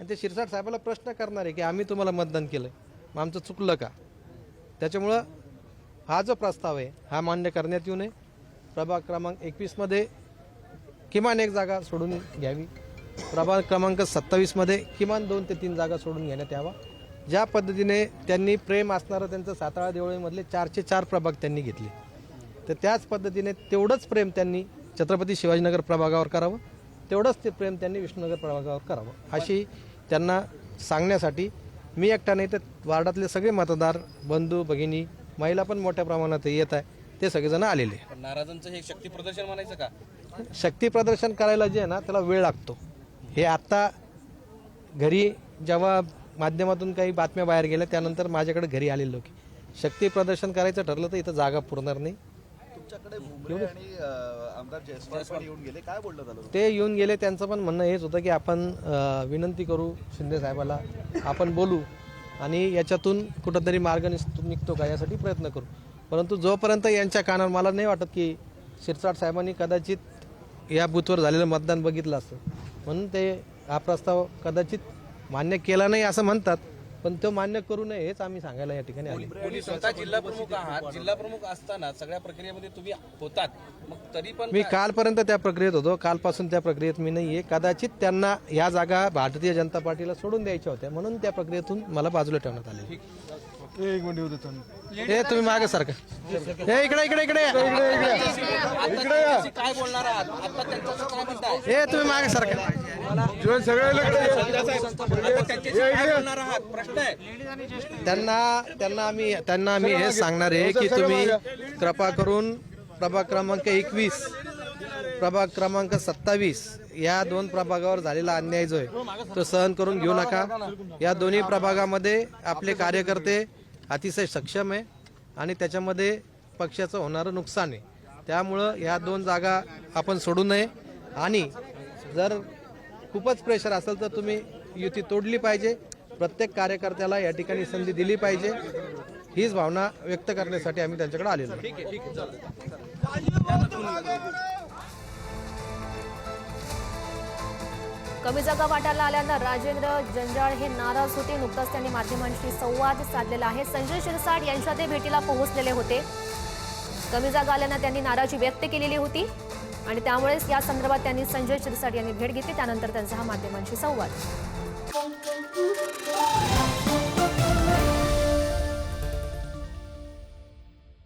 आणि ते शिरसाट साहेबाला प्रश्न करणार आहे की आम्ही तुम्हाला मतदान केलं, मग आमचं चुकलं का? त्याच्यामुळं हा जो प्रस्ताव आहे हा मान्य करण्यात येऊ नये. प्रभाग क्रमांक 21मध्ये किमान एक जागा सोडून घ्यावी. प्रभाग क्रमांक 27मध्ये किमान 2 ते 3 जागा सोडून घेण्यात यावा. ज्या पद्धतीने त्यांनी प्रेम असणारं त्यांचं सातारा देवळीमधले 4चे 4 प्रभाग त्यांनी घेतले, तर त्याच पद्धतीने तेवढंच प्रेम त्यांनी छत्रपती शिवाजीनगर प्रभागावर करावं, तेवढंच ते प्रेम त्यांनी विष्णुनगर प्रभागावर करावं, अशी त्यांना सांगण्यासाठी मी एकटा नाही तर वार्डातले सगळे मतदार बंधू भगिनी, महिला पण मोठ्या प्रमाणात येत आहे, ते सगळेजण आलेले. नाराजांचं हे शक्ती प्रदर्शन म्हणायचं का? शक्ती प्रदर्शन करायला जे आहे ना त्याला वेळ लागतो. हे आत्ता घरी जेव्हा माध्यमातून काही बातम्या बाहेर गेल्या त्यानंतर माझ्याकडे घरी आलेले लोक शक्ती प्रदर्शन करायचं ठरलं तर इथं जागा पुरणार नाही. तुमच्याकडे भुमरे आणि आमदार जयस्वाल पण येऊन गेले, काय बोललं झालं? ते येऊन गेले, त्यांचं पण म्हणणं हेच होतं की आपण विनंती करू शिंदे साहेबाला, आपण बोलू आणि याच्यातून कुठंतरी मार्ग निघतो का यासाठी प्रयत्न करू. परंतु जोपर्यंत यांच्या कानावर मला नाही वाटत की शिरसाट साहेबांनी कदाचित या बूथवर झालेलं मतदान बघितलं असतं, म्हणून ते हा प्रस्ताव कदाचित मान्य केला नाही असं म्हणतात, पण तो मान्य करू नये हेच आम्ही सांगायला या ठिकाणी आले. तुम्ही स्वतः जिल्हा प्रमुख आहात, जिल्हा प्रमुख असताना सगळ्या प्रक्रियेमध्ये तुम्ही होतात, मग तरी पण मी कालपर्यंत त्या प्रक्रियेत होतो, कालपासून त्या प्रक्रियेत मी नाही आहे. कदाचित त्यांना या जागा भारतीय जनता पार्टीला सोडून द्यायच्या होत्या म्हणून त्या प्रक्रियेतून मला बाजूला ठेवण्यात आले. एक मिनिट होतं हे तुम्ही मागे सारखं हे इकडे इकडे इकडे या. काय बोलणार आहात आता? त्यांचं काय म्हणताय? हे तुम्ही मागे सारखं काय बोलणार आहात? प्रश्न आहे. त्यांना आम्ही हे सांगणार आहे की तुम्ही कृपा करून प्रभाग क्रमांक 21 प्रभाग क्रमांक 27 या 2 प्रभागावर झालेला अन्याय जो आहे तो सहन करून घेऊ नका. या दोन्ही प्रभागामध्ये आपले कार्यकर्ते अतिशय सक्षम आहे आणि त्याच्यामध्ये पक्षाचं होणारं नुकसान आहे. त्यामुळं या 2 जागा आपण सोडू नये आणि जर खूपच प्रेशर असेल तर तुम्ही युती तोडली पाहिजे. प्रत्येक कार्यकर्त्याला या ठिकाणी संधी दिली पाहिजे, हीच भावना व्यक्त करण्यासाठी आम्ही त्यांच्याकडे आलेलो आहोत. कमी जागा वाटायला आल्यानं राजेंद्र जंजाळ हे नाराज होते. नुकताच त्यांनी माध्यमांशी संवाद साधलेला आहे. संजय शिरसाट यांच्या ते भेटीला पोहोचलेले होते. कमी जागा आल्यानं त्यांनी नाराजी व्यक्त केलेली होती आणि त्यामुळेच या संदर्भात त्यांनी संजय शिरसाट यांनी भेट घेतली. त्यानंतर त्यांचा हा माध्यमांशी संवाद.